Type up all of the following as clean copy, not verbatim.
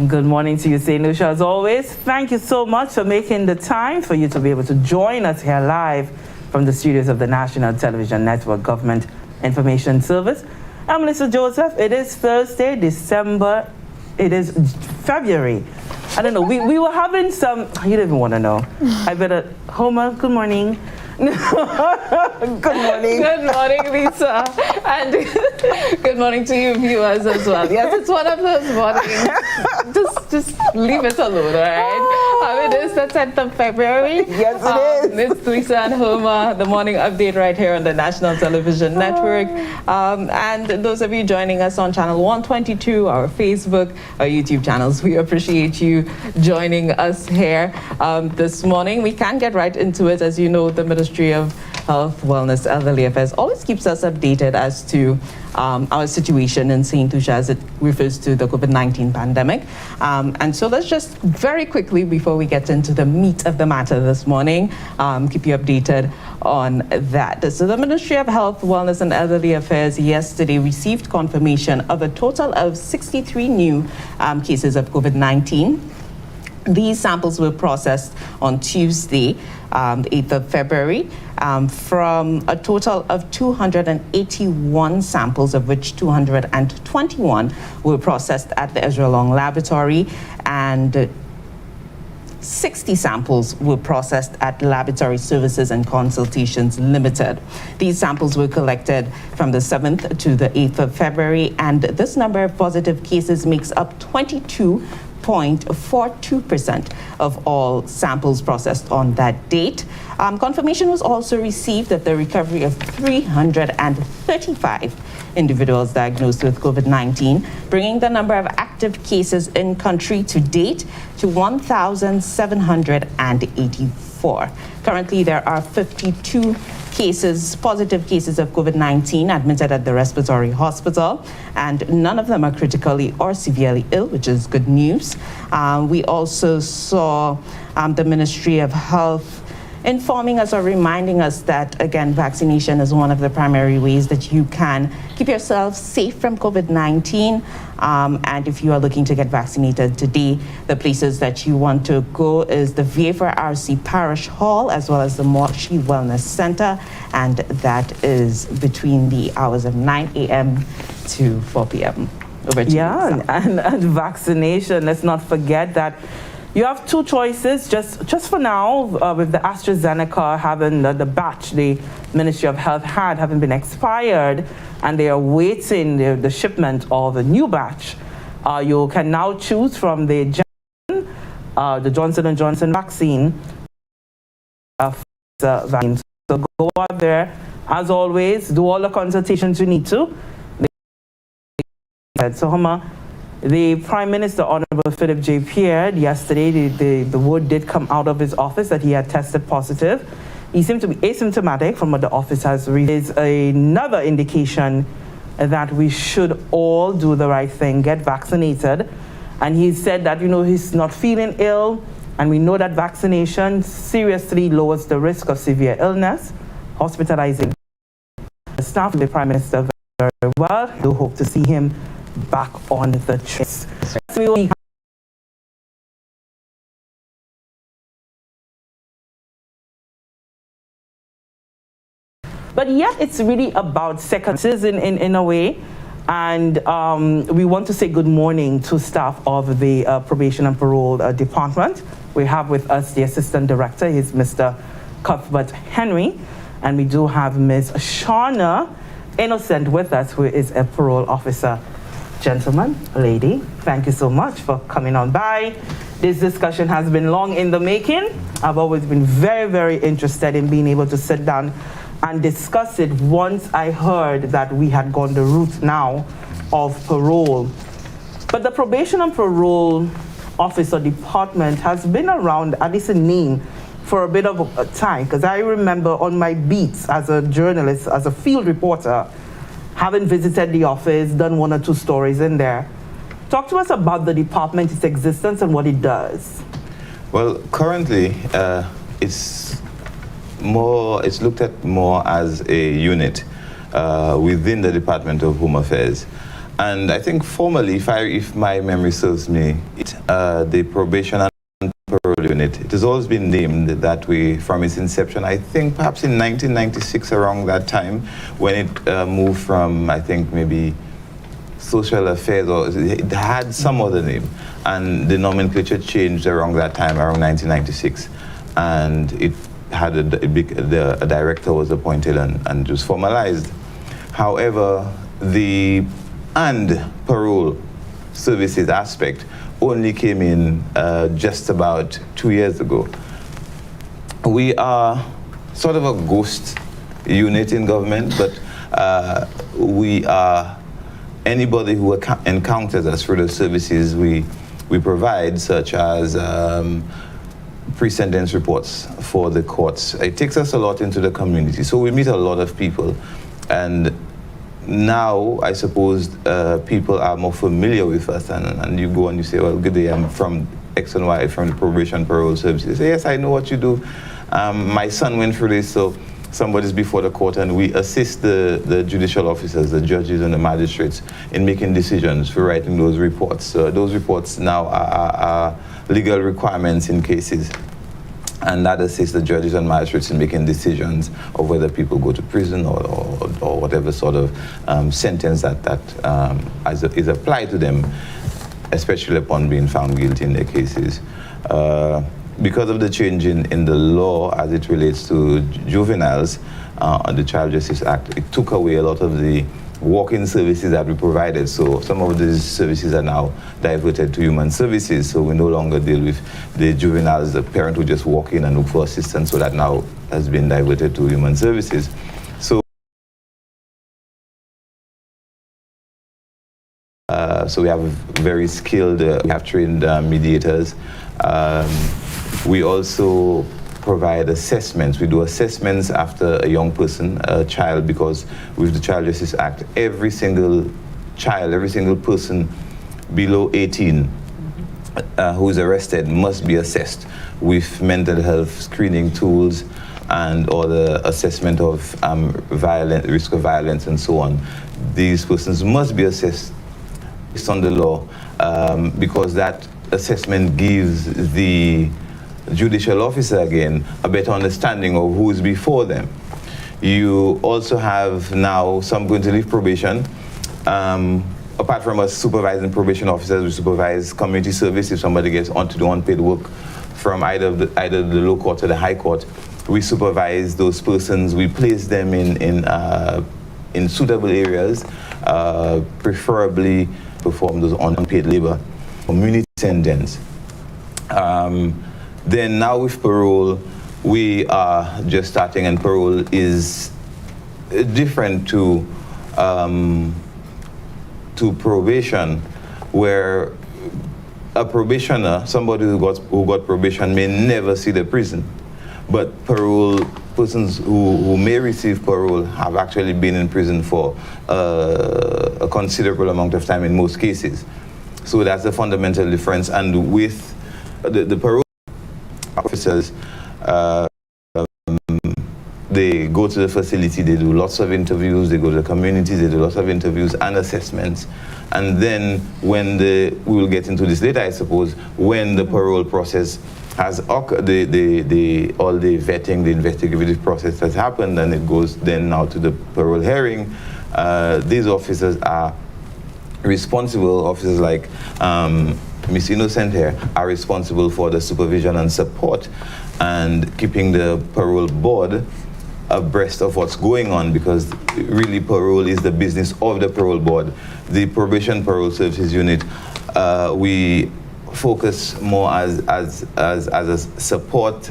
Good morning to you, St. Lucia, as always. Thank you so much for making the time for you to be able to join us here live from the studios of the National Television Network Government Information Service. I'm Mr. Joseph. It is Thursday, December. It is February. I don't know. We were having some. You don't even want to know. I better. Homer, good morning. Good morning. Good morning, Lisa. And good morning to you viewers as well. Yes, it's one of those mornings. Just leave it alone, all right? It is the 10th of February. Yes, it is. It's Lucia and Homer, the morning update right here on the National Television Network. And those of you joining us on channel 122, our Facebook, our YouTube channels, we appreciate you joining us here this morning. We can get right into it. As you know, the Ministry of Health, Wellness, Elderly Affairs always keeps us updated as to our situation in St. Lucia as it refers to the COVID-19 pandemic. And so let's just very quickly, before we get into the meat of the matter this morning, keep you updated on that. So the Ministry of Health, Wellness and Elderly Affairs yesterday received confirmation of a total of 63 new cases of COVID-19. These samples were processed on Tuesday, the 8th of February, from a total of 281 samples, of which 221 were processed at the Ezra Long Laboratory, and 60 samples were processed at Laboratory Services and Consultations Limited. These samples were collected from the 7th to the 8th of February, and this number of positive cases makes up 22.42% of all samples processed on that date. Confirmation was also received of the recovery of 335 individuals diagnosed with COVID-19, bringing the number of active cases in country to date to 1,784. Currently, there are 52 positive cases of COVID-19 admitted at the respiratory hospital, and none of them are critically or severely ill, which is good news. We also saw the Ministry of Health informing us or reminding us that, again, vaccination is one of the primary ways that you can keep yourself safe from COVID-19. And if you are looking to get vaccinated today, the places that you want to go is the VA4 RC Parish Hall, as well as the Moshi Wellness Center, and that is between the hours of 9 a.m. to 4 p.m. Over to you. And vaccination, let's not forget that you have two choices just for now, with the AstraZeneca having the batch the Ministry of Health having been expired, and they are waiting the shipment of the new batch. You can now choose from the Johnson & Johnson vaccine. Vaccine. So go out there, as always, do all the consultations you need to. So, Homer, the Prime Minister, Honorable Philip J. Pierre, yesterday, the word did come out of his office that he had tested positive. He seemed to be asymptomatic from what the office has read. Is another indication that we should all do the right thing, get vaccinated. And he said that, he's not feeling ill, and we know that vaccination seriously lowers the risk of severe illness, hospitalizing. The staff of the Prime Minister very well. We hope to see him back on the trace. But yet it's really about seconds in a way. And we want to say good morning to staff of the Probation and Parole Department. We have with us the Assistant Director, he's Mr. Cuthbert Henry. And we do have Ms. Shauna Innocent with us, who is a parole officer. Gentlemen, lady, thank you so much for coming on by. This discussion has been long in the making. I've always been very, very interested in being able to sit down and discuss it once I heard that we had gone the route now of parole. But the Probation and Parole Office or Department has been around, at least a name, for a bit of a time, because I remember on my beats as a journalist, as a field reporter, having visited the office, done one or two stories in there. Talk to us about the department, its existence, and what it does. Well, currently, it's looked at more as a unit within the Department of Home Affairs. And I think formally, if my memory serves me, it the probation and parole unit. It has always been named that way from its inception. I think perhaps in 1996, around that time, when it moved from, I think maybe social affairs, or it had some other name, and the nomenclature changed around that time, around 1996, and it had a director was appointed and just formalized. However, the parole services aspect only came in just about 2 years ago. We are sort of a ghost unit in government, but we are anybody who encounters us for the services we provide, such as pre-sentence reports for the courts. It takes us a lot into the community, so we meet a lot of people, and now I suppose people are more familiar with us, and you go and you say, well, good day, I'm from X and Y, from the Probation Parole Services. They say, yes, I know what you do. My son went through this, so somebody's before the court, and we assist the judicial officers, the judges and the magistrates in making decisions, for writing those reports. Those reports now are legal requirements in cases, and that assists the judges and magistrates in making decisions of whether people go to prison or whatever sort of sentence that is applied to them, especially upon being found guilty in their cases. Because of the change in the law as it relates to juveniles, the Child Justice Act, it took away a lot of the walk-in services that we provided. So some of these services are now diverted to human services. So we no longer deal with the juveniles, the parent who just walk in and look for assistance. So that now has been diverted to human services. So we have very skilled, we have trained mediators. We also provide assessments. We do assessments after a young person, a child, because with the Child Justice Act, every single child, every single person below 18 who is arrested must be assessed with mental health screening tools and or the assessment of risk of violence and so on. These persons must be assessed based on the law because that assessment gives the judicial officer, again, a better understanding of who is before them. You also have now some going to leave probation. Apart from us supervising probation officers, we supervise community service. If somebody gets on to do unpaid work from either the low court or the high court, we supervise those persons. We place them in suitable areas, preferably perform those unpaid labor, community sentence. Then now with parole, we are just starting, and parole is different to probation, where a probationer, somebody who got probation, may never see the prison. But parole, persons who may receive parole have actually been in prison for a considerable amount of time in most cases. So that's the fundamental difference. And with the parole officers, they go to the facility, they do lots of interviews, they go to the communities, they do lots of interviews and assessments. And then when we will get into this later, I suppose, when the parole process has occurred, all the vetting, the investigative process has happened, and it goes then now to the parole hearing, these officers are responsible, officers like Miss Innocent here, are responsible for the supervision and support and keeping the parole board abreast of what's going on, because really parole is the business of the parole board. The Probation Parole Services Unit, we focus more as a support.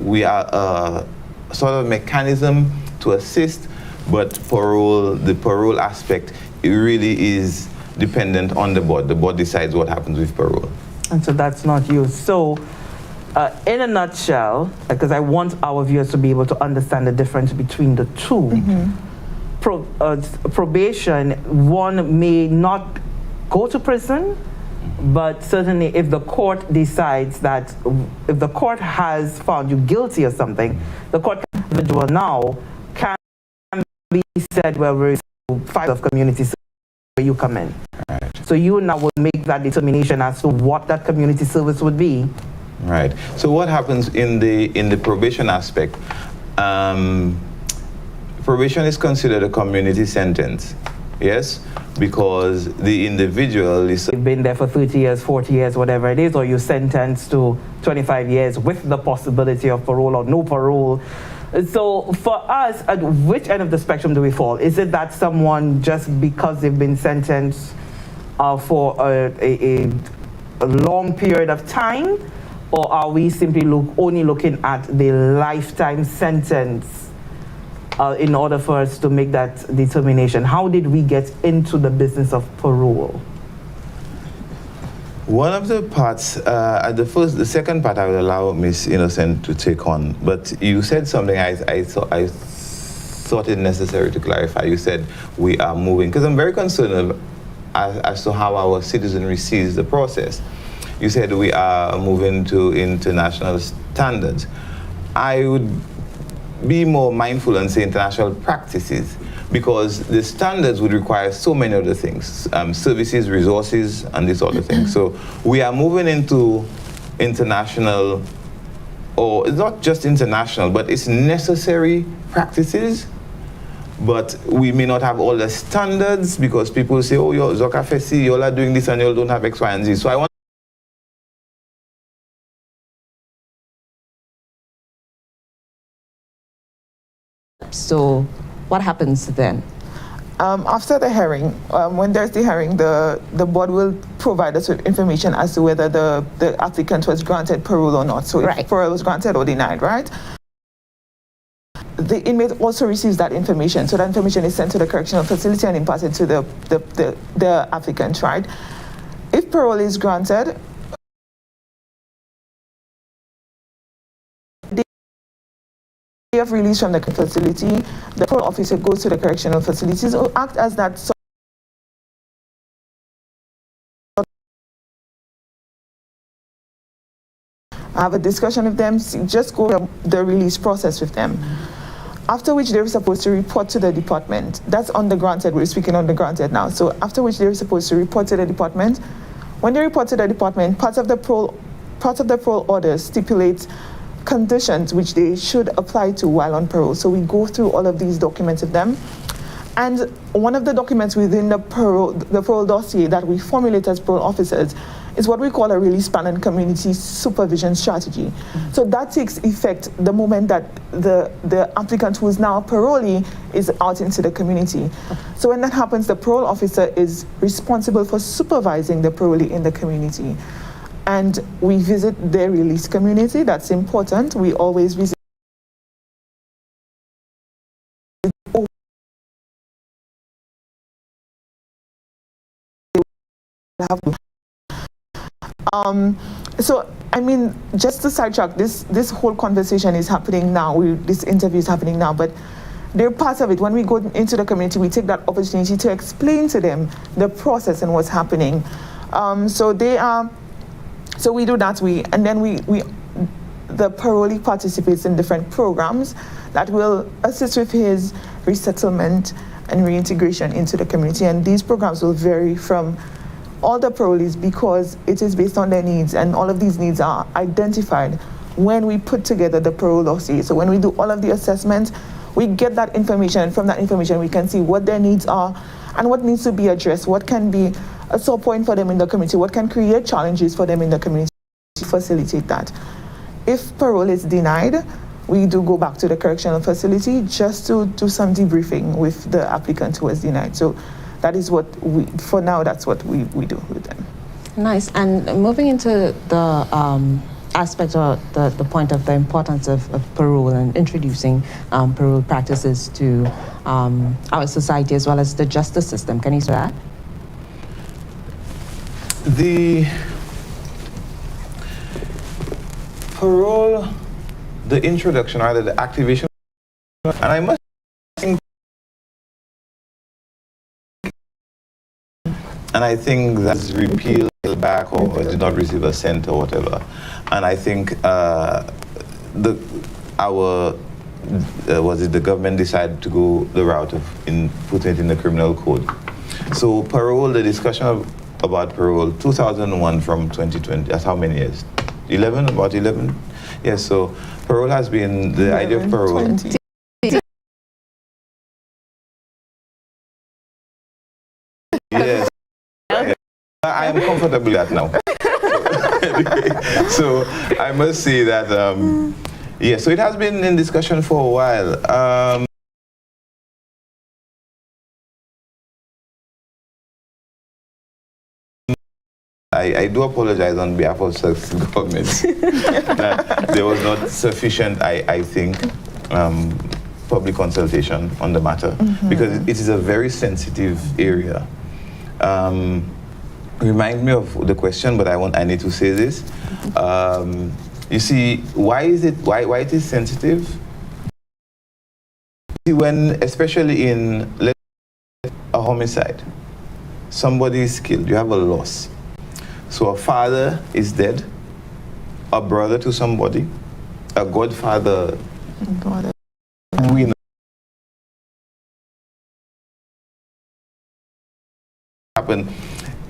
We are a sort of mechanism to assist, but the parole aspect, it really is dependent on the board. The board decides what happens with parole. And so that's not you. So in a nutshell, because I want our viewers to be able to understand the difference between the two, probation, one may not go to prison, but certainly if the court decides that, if the court has found you guilty of something, the court individual now can be said, well, we're 5 of communities where you come in. Right. So you now will make that determination as to what that community service would be. Right. So what happens in the probation aspect? Probation is considered a community sentence, yes, because the individual is... You've been there for 30 years, 40 years, whatever it is, or you're sentenced to 25 years with the possibility of parole or no parole. So for us, at which end of the spectrum do we fall? Is it that someone, just because they've been sentenced for a long period of time, or are we simply only looking at the lifetime sentence in order for us to make that determination? How did we get into the business of parole? One of the parts, the second part I would allow Miss Innocent to take on, but you said something I thought it necessary to clarify. You said we are moving, because I'm very concerned as to how our citizenry sees the process. You said we are moving to international standards. I would be more mindful and say international practices, because the standards would require so many other things, services, resources, and these other things. So we are moving into international, or it's not just international, but it's necessary practices. But we may not have all the standards, because people say, oh, you're Zokafesi, you all are doing this and you all don't have X, Y, and Z. So I want So what happens then? After the hearing, when there's the hearing, the board will provide us with information as to whether the applicant was granted parole or not. So if parole was granted or denied, right? The inmate also receives that information. So that information is sent to the correctional facility and imparted to the applicant, right? If parole is granted, of release from the facility, the parole officer goes to the correctional facilities or act as that have a discussion with them, just go through the release process with them. After which they're supposed to report to the department. That's on the granted, we're speaking on the granted now. So after which they're supposed to report to the department. When they report to the department, parts of the parole order stipulates conditions which they should apply to while on parole. So we go through all of these documents with them. And one of the documents within the parole dossier that we formulate as parole officers is what we call a release plan and community supervision strategy. So that takes effect the moment that the applicant, who is now a parolee, is out into the community. So when that happens, the parole officer is responsible for supervising the parolee in the community. And we visit their release community. That's important. We always visit. So, I mean, just to sidetrack, this whole conversation is happening now. This interview is happening now, but they're part of it. When we go into the community, we take that opportunity to explain to them the process and what's happening. So we do that, and then the parolee participates in different programs that will assist with his resettlement and reintegration into the community. And these programs will vary from all the parolees because it is based on their needs, and all of these needs are identified when we put together the parole dossier. So when we do all of the assessments, we get that information, and from that information we can see what their needs are and what needs to be addressed, what can be a sore point for them in the community, what can create challenges for them in the community to facilitate that. If parole is denied, we do go back to the correctional facility just to do some debriefing with the applicant who was denied. So that is what for now, that's what we do with them. Nice. And moving into the aspect or the point of the importance of parole and introducing parole practices to our society as well as the justice system. Can you say that? The parole, the introduction, rather the activation, and I must think, and I think that's repealed back or did not receive a cent or whatever. And I think the government decided to go the route of putting it in the criminal code. So parole, the discussion of about parole, 2001 from 2020. That's how many years? 11, about 11? Yes, so parole has been, the idea of parole. 20. Yes. I am comfortable with that now. So I must say that, yeah, so it has been in discussion for a while. I do apologize on behalf of the government that there was not sufficient, I think, public consultation on the matter, because it is a very sensitive area. Remind me of the question, but I need to say this. You see, why it is sensitive? See, when, especially in a homicide, somebody is killed, you have a loss. So a father is dead, a brother to somebody, a godfather. We know happen.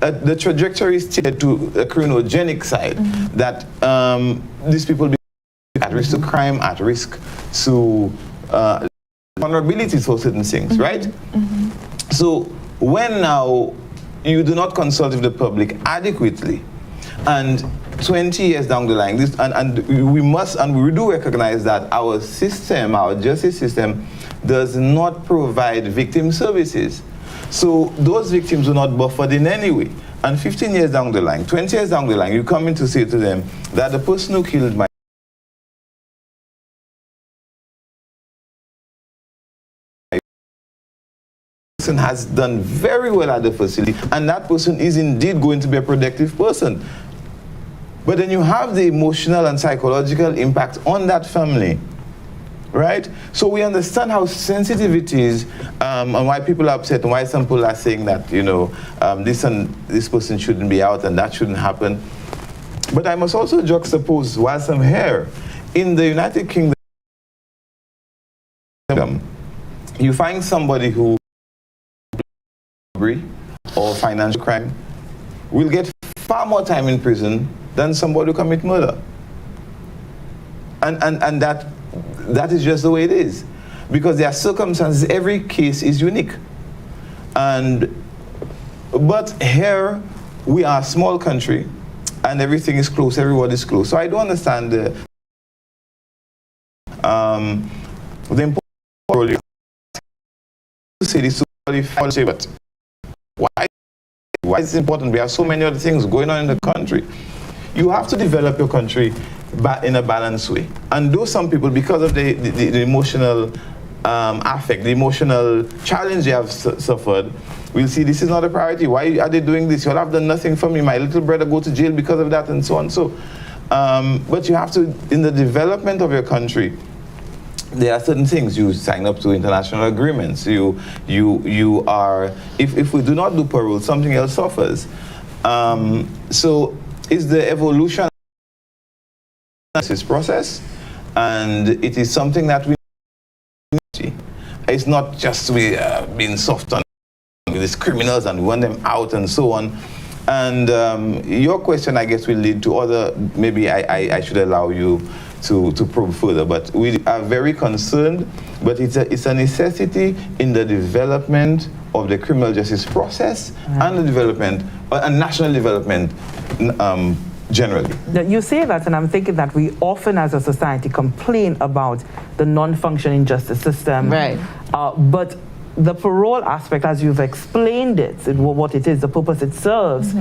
The trajectory is tied to a criminogenic side, that these people be at risk to crime, at risk to vulnerabilities for certain things, right? So when now you do not consult with the public adequately, and 20 years down the line, we do recognize that our system, our justice system, does not provide victim services. So those victims are not buffered in any way. And 15 years down the line, 20 years down the line, you come in to say to them that the person who killed my person has done very well at the facility, and that person is indeed going to be a productive person. But then you have the emotional and psychological impact on that family. Right? So we understand how sensitive it is, and why people are upset, and why some people are saying that, you know, this person shouldn't be out and that shouldn't happen. But I must also juxtapose, whilst I'm here, in the United Kingdom, you find somebody who robbery or financial crime will get far more time in prison than somebody who commit murder. And that is just the way it is, because there are circumstances. Every case is unique, but here we are a small country, and everything is close. Everyone is close. So I don't understand the importance to say this. But why is it important? We have so many other things going on in the country. You have to develop your country in a balanced way. And though some people, because of the emotional affect, the emotional challenge they have suffered, will see this is not a priority. Why are they doing this? You'll have done nothing for me. My little brother go to jail because of that, and so on. So, but you have to, in the development of your country, there are certain things. You sign up to international agreements. You are, if we do not do parole, something else suffers. So it's the evolution this process, and it is something that we see. It's not just being soft on these criminals and we want them out and so on. And your question, I guess, will lead to other, maybe I should allow you to probe further, but we are very concerned, but it's a necessity in the development of the criminal justice process and the development, and national development generally. You say that, and I'm thinking that we often as a society complain about the non-functioning justice system. Right. But the parole aspect, as you've explained it, what it is, the purpose it serves,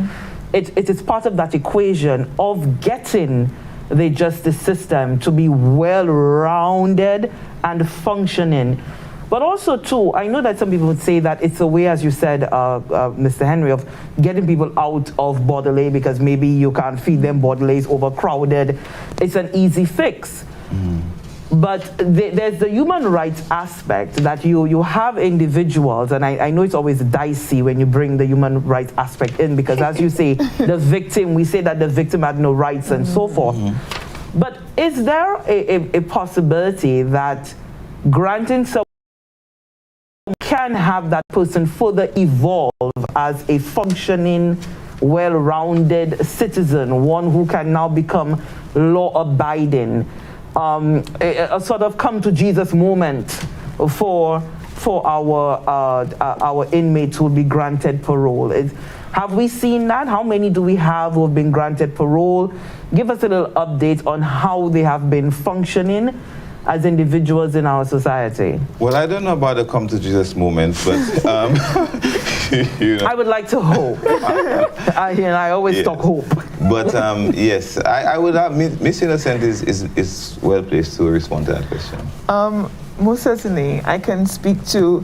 it is part of that equation of getting the justice system to be well-rounded and functioning. But also, too, I know that some people would say that it's a way, as you said, Mr. Henry, of getting people out of Bordelais because maybe you can't feed them, Bordelais is overcrowded. It's an easy fix. But there's the human rights aspect that you have individuals, and I know it's always dicey when you bring the human rights aspect in, because as you say, the victim, we say that the victim had no rights and so forth. But is there a possibility that granting some can have that person further evolve as a functioning well-rounded citizen, one who can now become law-abiding, a sort of come to Jesus moment for our inmates who will be granted parole. Have we seen that? How many do we have who have been granted parole? Give us a little update on how they have been functioning as individuals in our society. Well, I don't know about the come to Jesus moment, but you know. I would like to hope. I always talk hope. But yes, I would have, Miss Innocent is well placed to respond to that question. Most certainly, I can speak to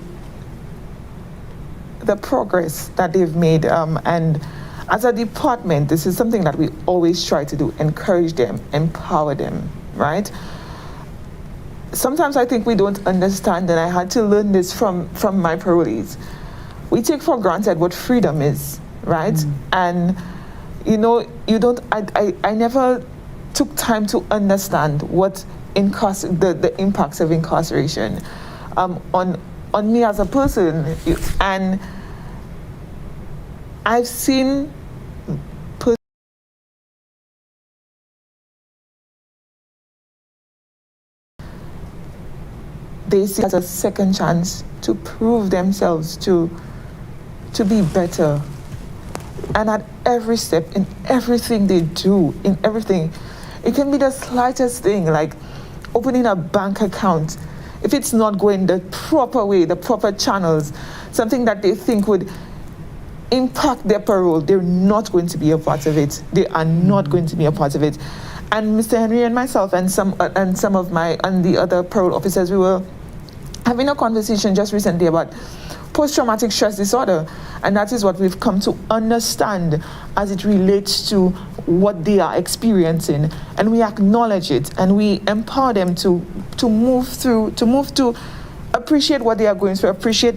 the progress that they've made, and as a department, this is something that we always try to do: encourage them, empower them, right? Sometimes I think we don't understand, and I had to learn this from my parolees. We take for granted what freedom is, right? And you know, I never took time to understand what the impacts of incarceration on me as a person. And I've seen they see it as a second chance to prove themselves, to be better. And at every step, in everything they do, in everything, it can be the slightest thing, like opening a bank account. If it's not going the proper way, the proper channels, something that they think would impact their parole, they're not going to be a part of it. They are not going to be a part of it. And Mr. Henry and myself and some of the other parole officers, we were having a conversation just recently about post-traumatic stress disorder, and that is what we've come to understand as it relates to what they are experiencing, and we acknowledge it and we empower them to move to appreciate what they are going through, appreciate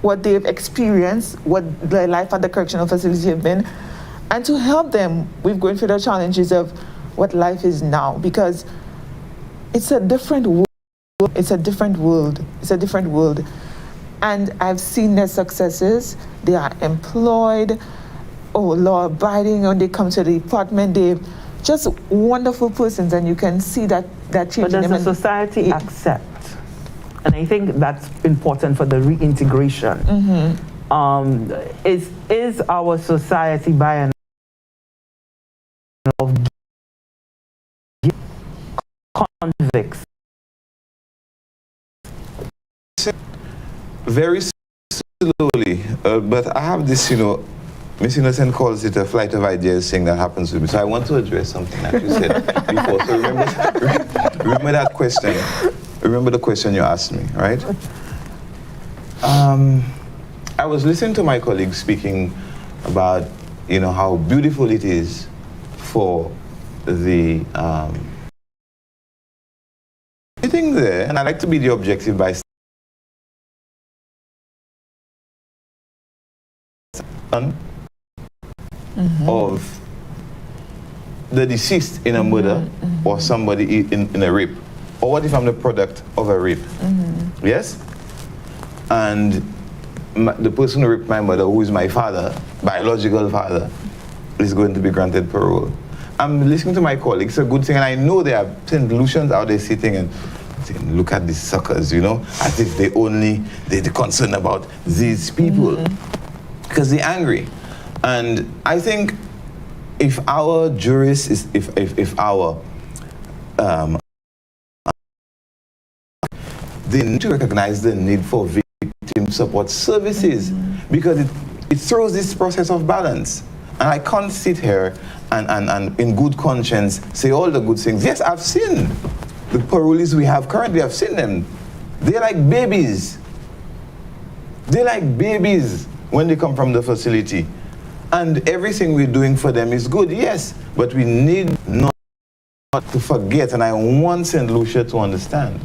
what they've experienced, what their life at the correctional facility have been, and to help them with going through the challenges of what life is now, because it's a different world. It's a different world. It's a different world. And I've seen their successes. They are employed, law-abiding, when they come to the department. They're just wonderful persons, and you can see that change in them. But does the society accept? And I think that's important for the reintegration. Is our society by and of convicts? Very slowly, but I have this, Miss Innocent calls it a flight of ideas thing that happens with me. So I want to address something that you said before. So remember that question. Remember the question you asked me, right? I was listening to my colleague speaking about, how beautiful it is for the sitting there, and I like to be the objective by of the deceased in a murder or somebody in a rape. Or what if I'm the product of a rape? Yes? And the person who raped my mother, who is my father, biological father, is going to be granted parole. I'm listening to my colleagues, it's a good thing, and I know there are St. Lucians out there sitting and saying, look at these suckers, as if they're concerned about these people. Because they're angry. And I think if our jurists, if our they need to recognize the need for victim support services, because it throws this process of balance. And I can't sit here and in good conscience say all the good things. Yes, I've seen the parolees we have currently, I've seen them. They're like babies. They're like babies when they come from the facility. And everything we're doing for them is good, yes, but we need not to forget, and I want St. Lucia to understand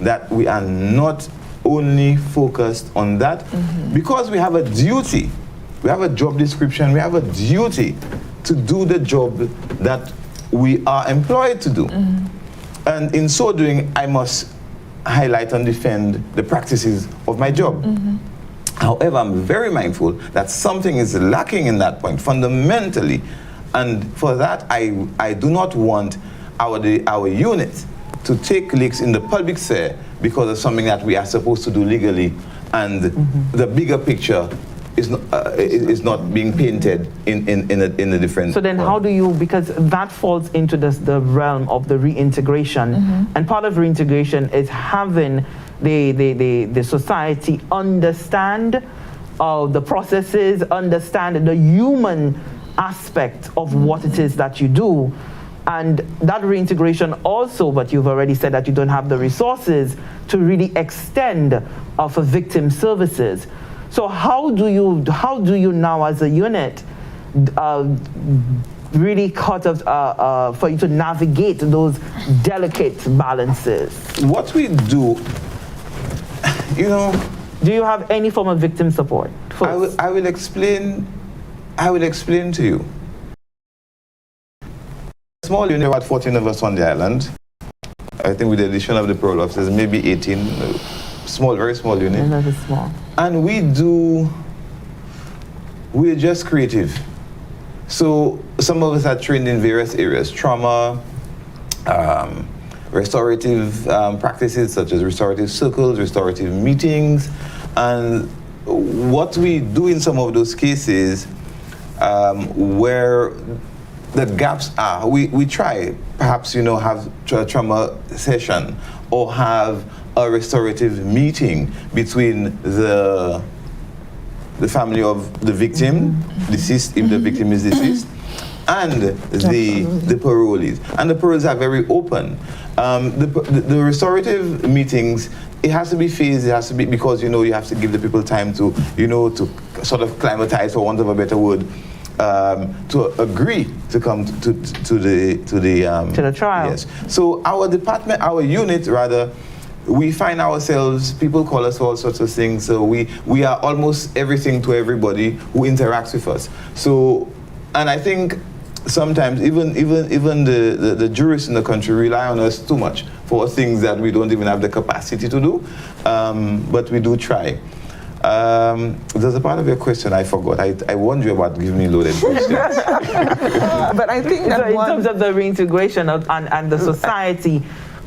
that we are not only focused on that, because we have a duty, we have a job description, we have a duty to do the job that we are employed to do. And in so doing, I must highlight and defend the practices of my job. However, I'm very mindful that something is lacking in that point fundamentally, and for that I do not want our unit to take leaks in the public sphere because of something that we are supposed to do legally, and the bigger picture is not being painted in a different. So then how do you, because that falls into the realm of the reintegration, and part of reintegration is having the society understand the processes, understand the human aspect of what it is that you do. And that reintegration also, but you've already said that you don't have the resources to really extend for victim services. So how do you now as a unit really for you to navigate those delicate balances? What we do, do you have any form of victim support? I will explain to you. Small unit, about 14 of us on the island. I think with the addition of the parole officers, maybe 18. Small, very small unit. And that is small. And we're just creative. So some of us are trained in various areas: trauma, restorative practices such as restorative circles, restorative meetings. And what we do in some of those cases where the gaps are, we try perhaps have a trauma session or have a restorative meeting between the family of the victim, deceased, if the victim is deceased, and the parolees. And the parolees are very open. The restorative meetings, it has to be phased. It has to be, because you have to give the people time to to sort of climatize, for want of a better word, to agree to come to the trial. Yes. So our department, our unit rather, we find ourselves, people call us for all sorts of things. So we are almost everything to everybody who interacts with us. So, and I think sometimes even the jurists in the country rely on us too much for things that we don't even have the capacity to do. But we do try. There's a part of your question I forgot. I warned you about giving me loaded questions. But I think that in terms of the reintegration and the society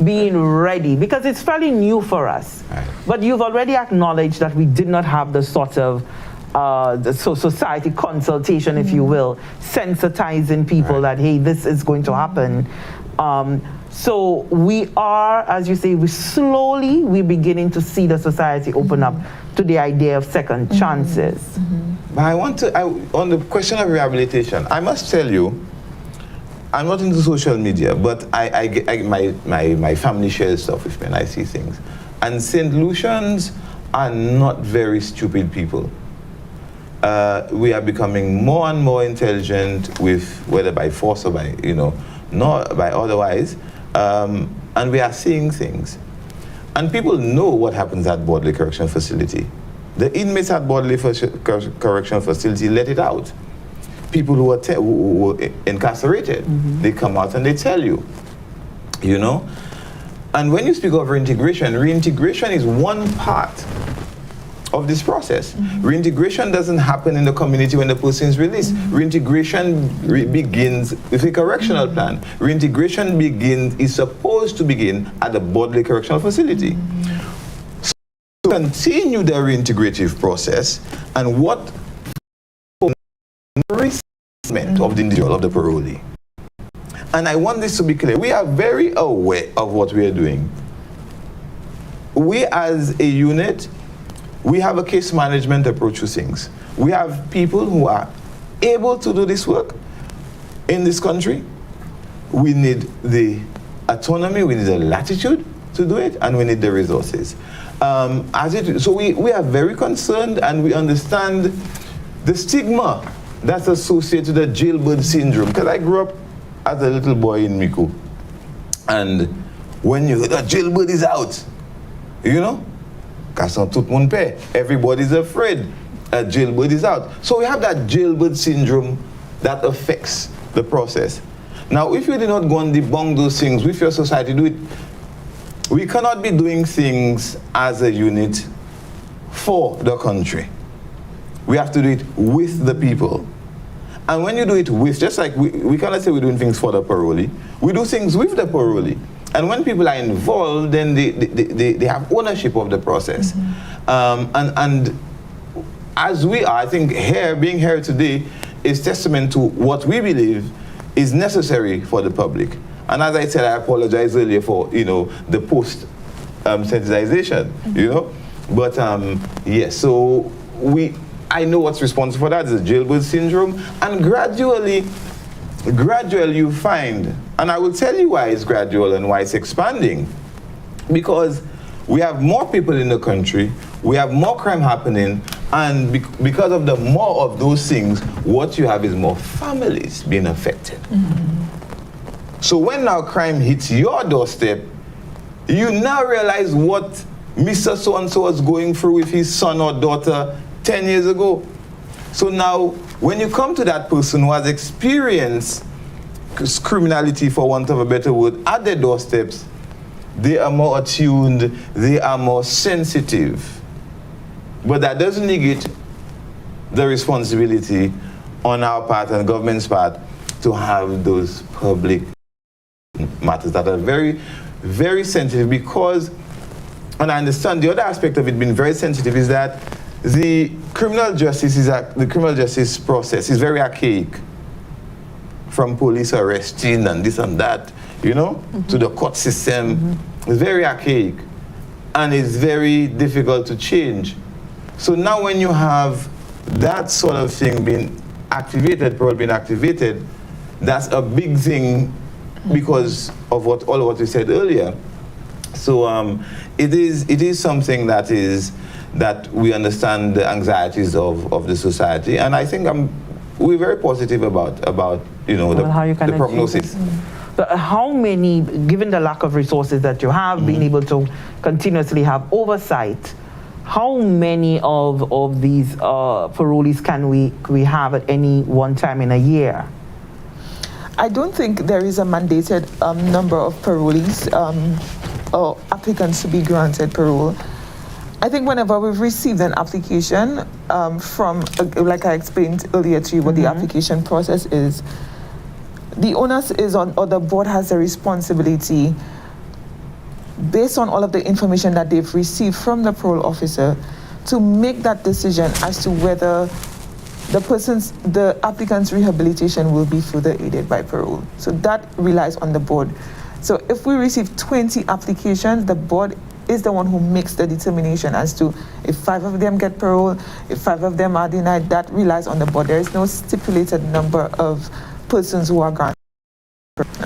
being ready, because it's fairly new for us. Right. But you've already acknowledged that we did not have the sort of society consultation, if you will, sensitizing people that, hey, this is going to happen. So we are, as you say, we're beginning to see the society open up to the idea of second chances. But on the question of rehabilitation, I must tell you, I'm not into social media, but my family shares stuff with me and I see things. And St. Lucians are not very stupid people. We are becoming more and more intelligent, with whether by force or by, not by otherwise. And we are seeing things. And people know what happens at Bodley Correctional Facility. The inmates at Bodley Correctional Facility let it out. People who were incarcerated, they come out and they tell you, And when you speak of reintegration is one part of this process. Reintegration doesn't happen in the community when the person is released. Reintegration begins with a correctional plan. Reintegration is supposed to begin at the Bodley Correctional Facility. So to continue the reintegrative process, and what of the individual, of the parolee. And I want this to be clear. We are very aware of what we are doing. We as a unit, we have a case management approach to things. We have people who are able to do this work in this country. We need the autonomy, we need the latitude to do it, and we need the resources. So we are very concerned, and we understand the stigma that's associated with the jailbird syndrome. Because I grew up as a little boy in Miku. And when you hear that jailbird is out, everybody's afraid a jailbird is out. So we have that jailbird syndrome that affects the process. Now, if you do not go and debunk those things with your society, do it. We cannot be doing things as a unit for the country. we have to do it with the people. And when you do it with, just like we cannot say we're doing things for the parolee, we do things with the parolee. And when people are involved, then they have ownership of the process. And as we are, I think being here today is testament to what we believe is necessary for the public. And as I said, I apologize earlier for, the post-sensitization, But yes, so I know what's responsible for that is the jailbird syndrome. And gradually you find, and I will tell you why it's gradual and why it's expanding. Because we have more people in the country, we have more crime happening, and because of the more of those things, what you have is more families being affected. So when now crime hits your doorstep, you now realize what Mr. So-and-so was going through with his son or daughter 10 years ago. So now, when you come to that person who has experienced criminality, for want of a better word, at their doorsteps, they are more attuned, they are more sensitive. But that doesn't negate the responsibility on our part and government's part to have those public matters that are very, very sensitive, because, and I understand the other aspect of it being very sensitive is that the criminal justice process is very archaic, from police arresting and this and that, to the court system. It's very archaic, and it's very difficult to change. So now when you have that sort of thing being activated, parole being activated, that's a big thing because of all of what we said earlier. So it is something that we understand the anxieties of the society, and I think we're very positive about the prognosis. So how many, given the lack of resources that you have, being able to continuously have oversight, how many of these parolees can we have at any one time in a year? I don't think there is a mandated number of parolees or applicants to be granted parole. I think whenever we've received an application from, like I explained earlier to you, what the application process is, the onus is on, or the board has a responsibility, based on all of the information that they've received from the parole officer, to make that decision as to whether the applicant's rehabilitation will be further aided by parole. So that relies on the board. So if we receive 20 applications, the board is the one who makes the determination as to if 5 of them get parole, if 5 of them are denied. That relies on the board. There is no stipulated number of persons who are granted.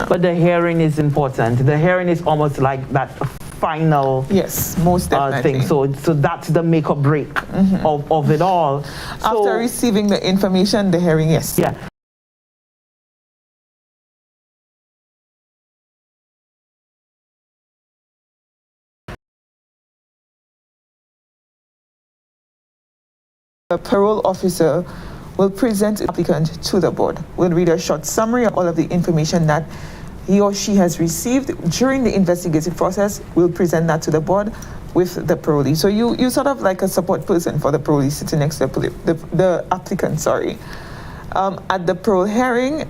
But the hearing is important. The hearing is almost like that final yes, most definitely. thing. So that's the make or break of it all. After receiving the information, the hearing, yes. Yeah. The parole officer will present the applicant to the board. We'll read a short summary of all of the information that he or she has received during the investigative process. We'll present that to the board with the parolee. So you sort of like a support person for the parolee sitting next to the applicant, sorry. At the parole hearing,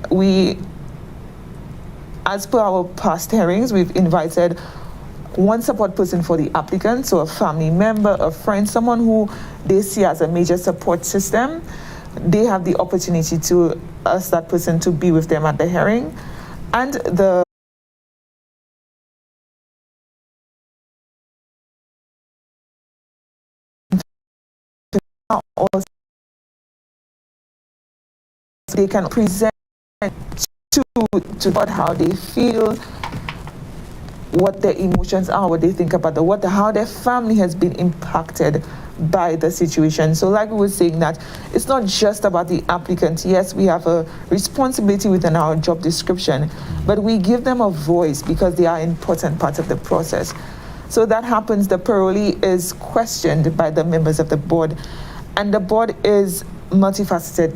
as per our past hearings, we've invited one support person for the applicant, so a family member, a friend, someone who they see as a major support system. They have the opportunity to ask that person to be with them at the hearing. And they can present to about how they feel, what their emotions are, what they think about how their family has been impacted by the situation. So like we were saying, that it's not just about the applicant. Yes, we have a responsibility within our job description, but we give them a voice because they are an important part of the process. So that happens, the parolee is questioned by the members of the board, and the board is multifaceted.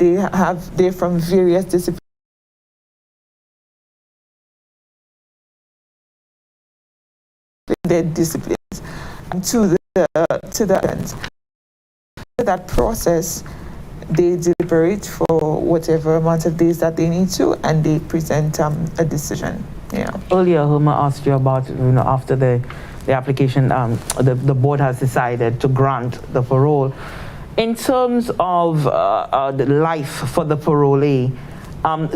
They're from various disciplines. Their disciplines to the end. That process they deliberate for whatever amount of days that they need to, and they present a decision. Yeah. Earlier, Hilma asked you about, after the application, the board has decided to grant the parole. In terms of the life for the parolee,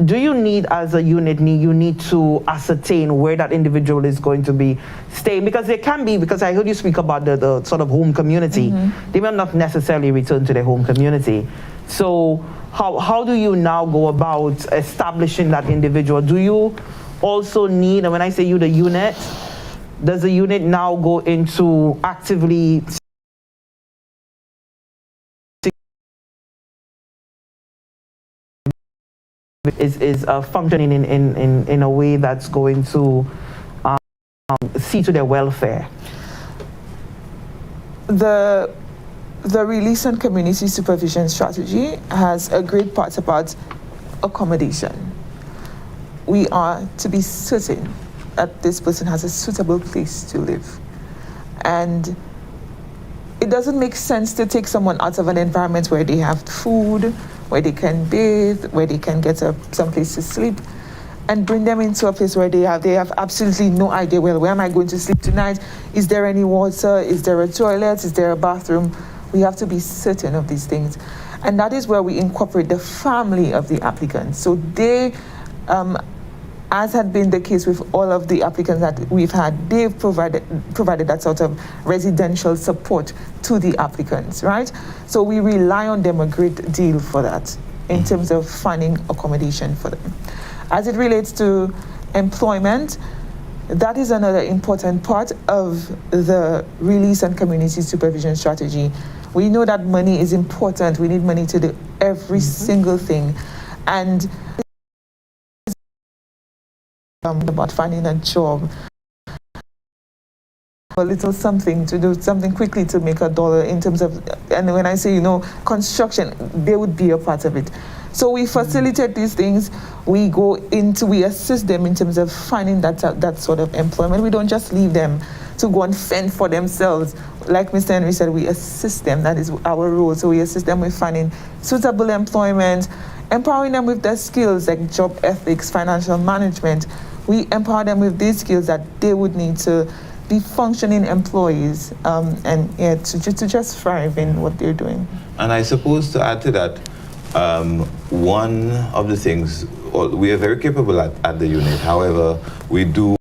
do you need, as a unit, you need to ascertain where that individual is going to be staying? Because there can be, because I heard you speak about the sort of home community, they may not necessarily return to their home community. So how do you now go about establishing that individual? Do you also need, and when I say you, the unit, does the unit now go into actively is functioning in a way that's going to see to their welfare? The release and community supervision strategy has a great part about accommodation. We are to be certain that this person has a suitable place to live. And it doesn't make sense to take someone out of an environment where they have food, where they can bathe, where they can get some place to sleep, and bring them into a place where they have absolutely no idea, well, where am I going to sleep tonight? Is there any water? Is there a toilet? Is there a bathroom? We have to be certain of these things. And that is where we incorporate the family of the applicants. So they, as had been the case with all of the applicants that we've had, they've provided that sort of residential support to the applicants, right? So we rely on them a great deal for that in terms of finding accommodation for them. As it relates to employment, that is another important part of the release and community supervision strategy. We know that money is important. We need money to do every single thing. And about finding a job, a little something to do, something quickly to make $1 in terms of, and when I say, construction, they would be a part of it. So we facilitate these things. We assist them in terms of finding that sort of employment. We don't just leave them to go and fend for themselves. Like Mr. Henry said, we assist them. That is our role. So we assist them with finding suitable employment, empowering them with their skills like job ethics, financial management. We empower them with these skills that they would need to be functioning employees to just thrive in what they're doing. And I suppose to add to that, one of the things, we are very capable at the unit. However, we do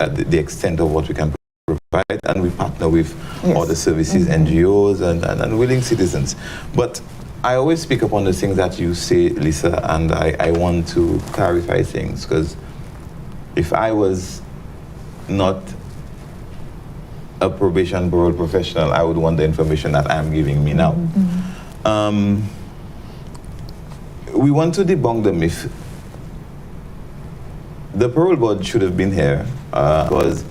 at the extent of what we can provide, and we partner with other services, NGOs, and willing citizens. But I always speak upon the things that you say, Lisa, and I want to clarify things, because if I was not a probation parole professional, I would want the information that I'm giving me now. We want to debunk the myth. The parole board should have been here because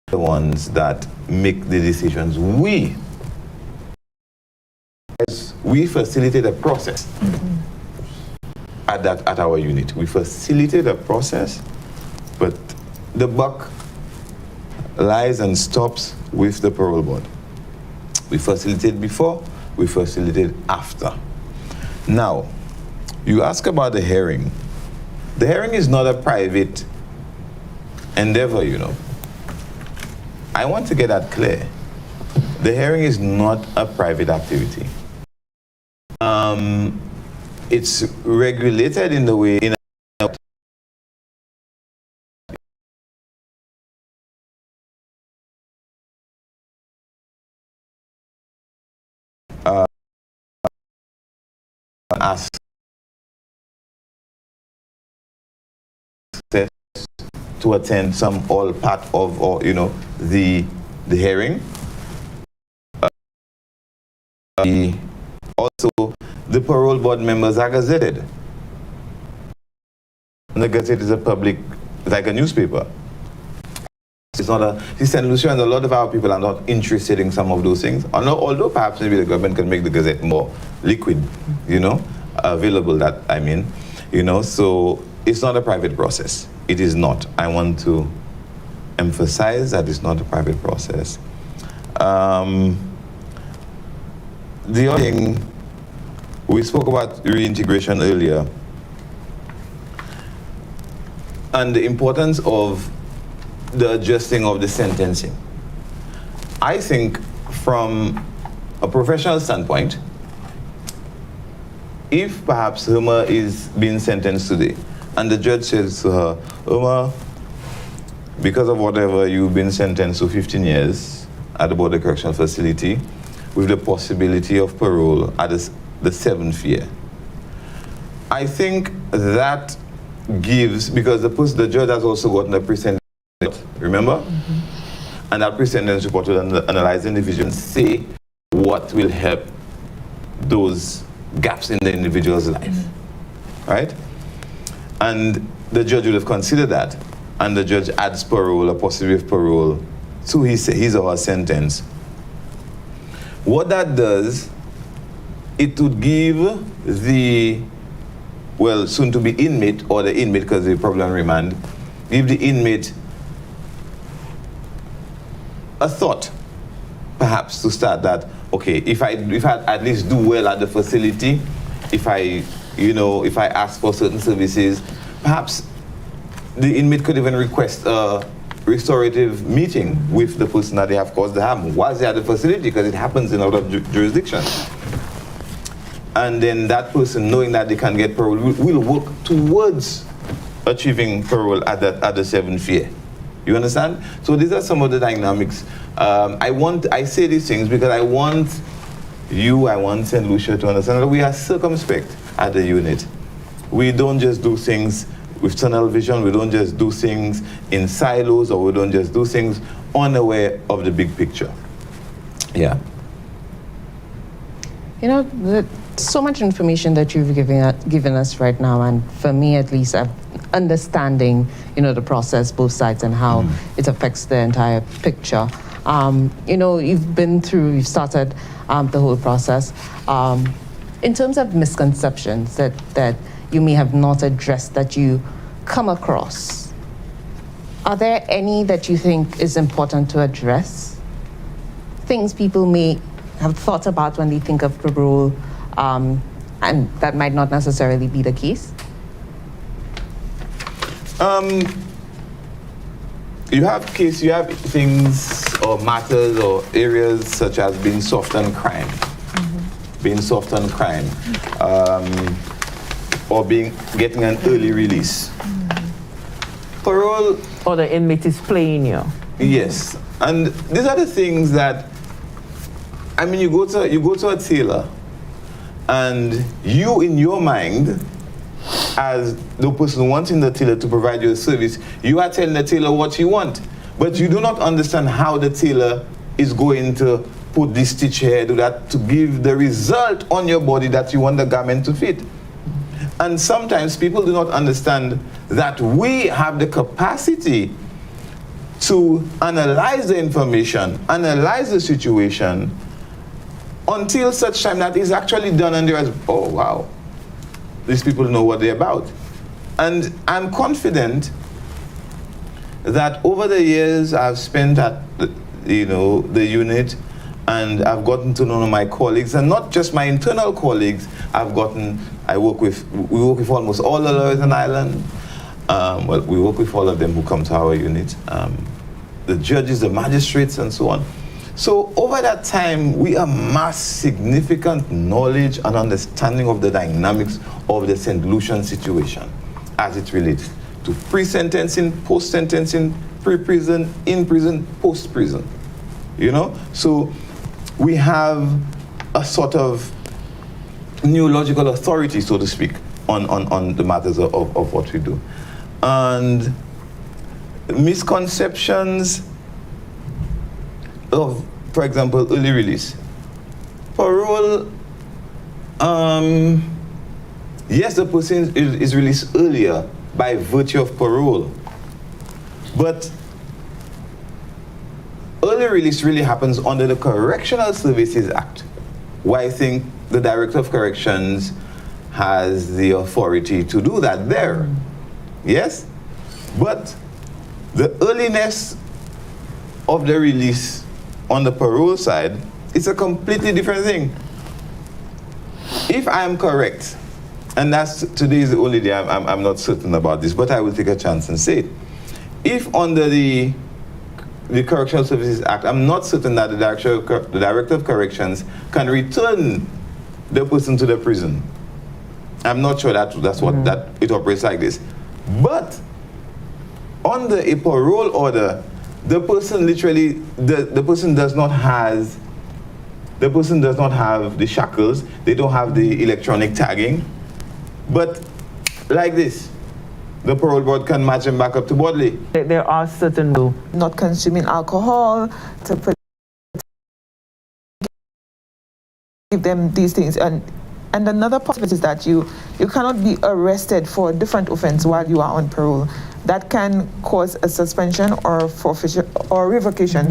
the ones that make the decisions. We facilitate a process at our unit. We facilitate a process, but the buck lies and stops with the parole board. We facilitate before, we facilitate after. Now, you ask about the hearing. The hearing is not a private endeavor, I want to get that clear. The hearing is not a private activity. It's regulated in the way ask to attend some all part of the hearing. Also, the parole board members are gazetted. And the Gazette is a public, like a newspaper. It's not a, Lucia, and a lot of our people are not interested in some of those things. Although perhaps maybe the government can make the Gazette more liquid, available, that I mean, so it's not a private process. It is not. I want to emphasize that it's not a private process. the other thing, we spoke about reintegration earlier, and the importance of the adjusting of the sentencing. I think from a professional standpoint, if perhaps Irma is being sentenced today, and the judge says to her, Irma, because of whatever, you've been sentenced to 15 years at the Border Correctional Facility with the possibility of parole at the 7th year. I think that gives, because the judge has also gotten a pre-sentence report, remember? Mm-hmm. And that pre-sentence report will analyze the individual and say what will help those gaps in the individual's life, mm-hmm. right? And the judge would have considered that, and the judge adds parole, a possibility of parole, to his or her sentence. What that does, it would give the, well, soon to be inmate, or the inmate, because the problem remand, give the inmate a thought, perhaps, to start that, okay, if I at least do well at the facility, if I ask for certain services, perhaps the inmate could even request a restorative meeting with the person that they have caused the harm whilst they're at the facility, because it happens in other jurisdictions. And then that person, knowing that they can get parole, will work towards achieving parole at the 7th year. You understand? So these are some of the dynamics. I say these things because I want St. Lucia to understand that we are circumspect at the unit. We don't just do things with tunnel vision, we don't just do things in silos, or we don't just do things unaware of the big picture. Yeah. You know, so much information that you've given us right now, and for me at least, understanding, the process, both sides, and how it affects the entire picture. You've started the whole process. In terms of misconceptions that you may have not addressed, that you come across, are there any that you think is important to address? Things people may have thought about when they think of parole, and that might not necessarily be the case? You have things or matters or areas such as being soft on crime, or getting an early release. Parole, or the inmate is playing you. Yes, and these are the things that, you go to a tailor, and you, in your mind, as the person wanting the tailor to provide you a service, you are telling the tailor what you want, but you do not understand how the tailor is going to put this stitch here, do that, to give the result on your body that you want the garment to fit. And sometimes people do not understand that we have the capacity to analyze the information, analyze the situation, until such time that is actually done and there's, oh wow, these people know what they're about. And I'm confident that over the years I've spent at the unit, and I've gotten to know my colleagues, and not just my internal colleagues. We work with almost all the lawyers in Ireland. We work with all of them who come to our unit, the judges, the magistrates, and so on. So over that time, we amass significant knowledge and understanding of the dynamics of the St. Lucian situation as it relates to pre-sentencing, post-sentencing, pre-prison, in prison, post-prison. So we have a sort of neurological authority, so to speak, on the matters of what we do. And misconceptions of, for example, early release. Parole, yes, the person is released earlier by virtue of parole, but early release really happens under the Correctional Services Act, where I think the Director of Corrections has the authority to do that there. Yes? But the earliness of the release on the parole side is a completely different thing. if I am correct, and today is the only day I'm not certain about this, but I will take a chance and say it. If under the Correctional Services Act, I'm not certain that the Director of Corrections can return the person to the prison. I'm not sure that's what that it operates like this. But under a parole order, the person literally the person does not have the shackles. They don't have the electronic tagging. But like this, the parole board can match them back up to bodily. There are certain Not consuming alcohol, to give them these things. And another part of it is that you cannot be arrested for a different offense while you are on parole. That can cause a suspension or forfeiture or revocation,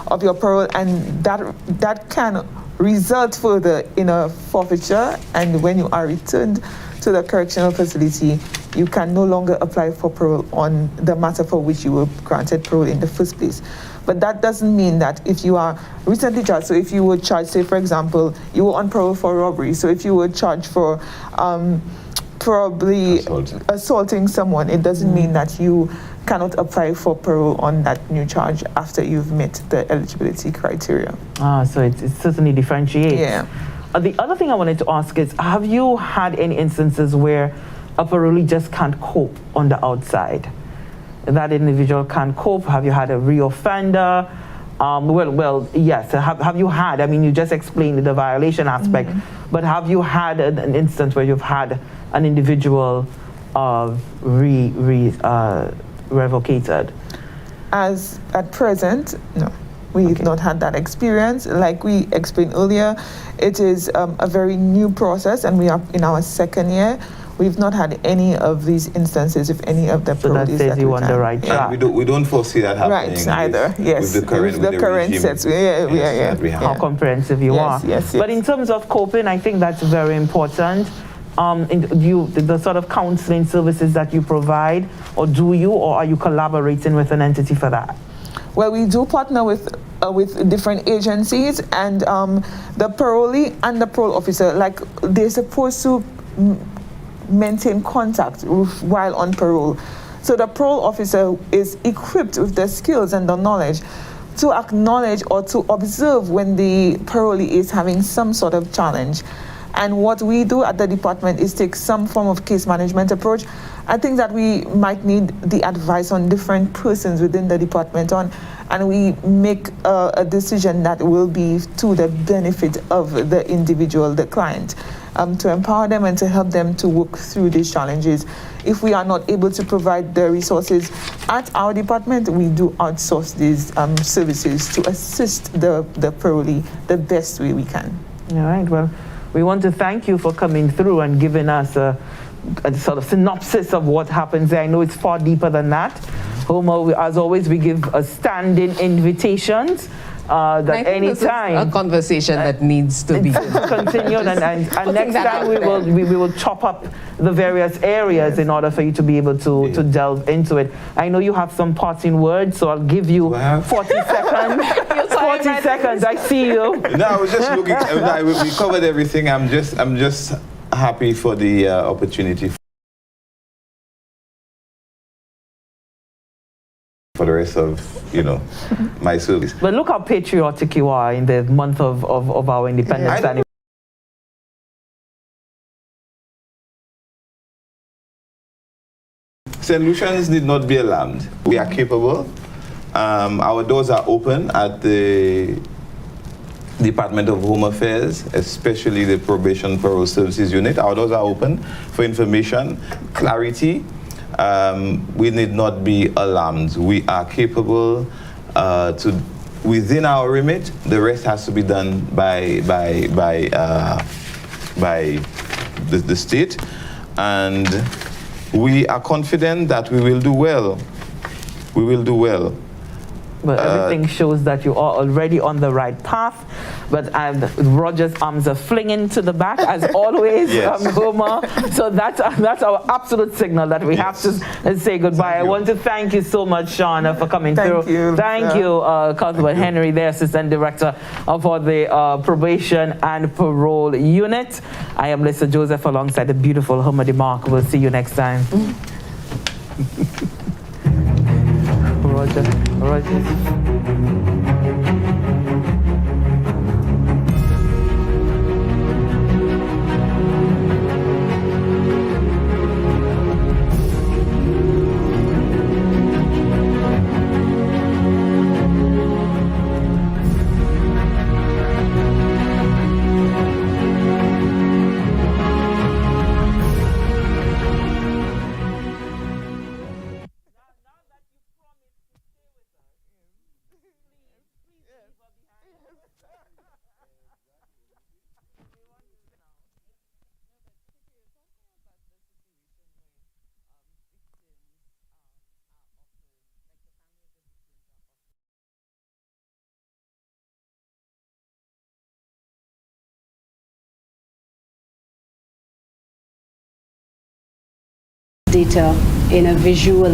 of your parole, and that can result further in a forfeiture. And when you are returned to the correctional facility, you can no longer apply for parole on the matter for which you were granted parole in the first place. But that doesn't mean that if you are recently charged, so if you were charged, say for example, you were on parole for robbery, so if you were charged for probably assaulting someone, it doesn't mean that you cannot apply for parole on that new charge after you've met the eligibility criteria. So it certainly differentiates. Yeah. The other thing I wanted to ask is, have you had any instances where a parolee just can't cope on the outside? That individual can't cope? Have you had a reoffender? Well, yes. Have you had, I mean, you just explained the violation aspect, but have you had an instance where you've had an individual revocated? As at present, no. We've not had that experience. Like we explained earlier, it is a very new process, and we are in our second year. We've not had any of these instances with any of the parolees. So that says you on the right track. We don't foresee that happening. Right, either. Yes. With the current sets. How comprehensive you are. Yes. But in terms of coping, I think that's very important. The sort of counseling services that you provide, or are you collaborating with an entity for that? Well, we do partner with different agencies, and the parolee and the parole officer, like they're supposed to maintain contact while on parole. So the parole officer is equipped with the skills and the knowledge to acknowledge or to observe when the parolee is having some sort of challenge. And what we do at the department is take some form of case management approach. I think that we might need the advice on different persons within the department and we make a decision that will be to the benefit of the individual, the client, to empower them and to help them to work through these challenges. If we are not able to provide the resources at our department, we do outsource these services to assist the parolee the best way we can. All right, well, we want to thank you for coming through and giving us a sort of synopsis of what happens there. I know it's far deeper than that. Homer, as always, we give a standing invitations that anytime a conversation that needs to be continued, and next time we will chop up the various areas in order for you to be able to delve into it. I know you have some parting words, so I'll give you 40 seconds. 40 seconds. I see you. No, I was just looking. We covered everything. I'm just happy for the opportunity for the rest of my service. But look how patriotic you are in the month of our independence anniversary. St. Lucians need not be alarmed. We are capable. Our doors are open at the Department of Home Affairs, especially the Probation Parole Services Unit. Our doors are open for information, clarity. We need not be alarmed. We are capable within our remit. The rest has to be done by the state, and we are confident that we will do well. We will do well. But everything shows that you are already on the right path. but Roger's arms are flinging to the back as always, Yes. Homer. So that's our absolute signal that we have to say goodbye. I want to thank you so much, Shauna, for coming through. Thank you, Councilman Henry, the Assistant Director for the Probation and Parole Unit. I am Lisa Joseph alongside the beautiful Homer DeMarc. We'll see you next time. Roger. Data in a visual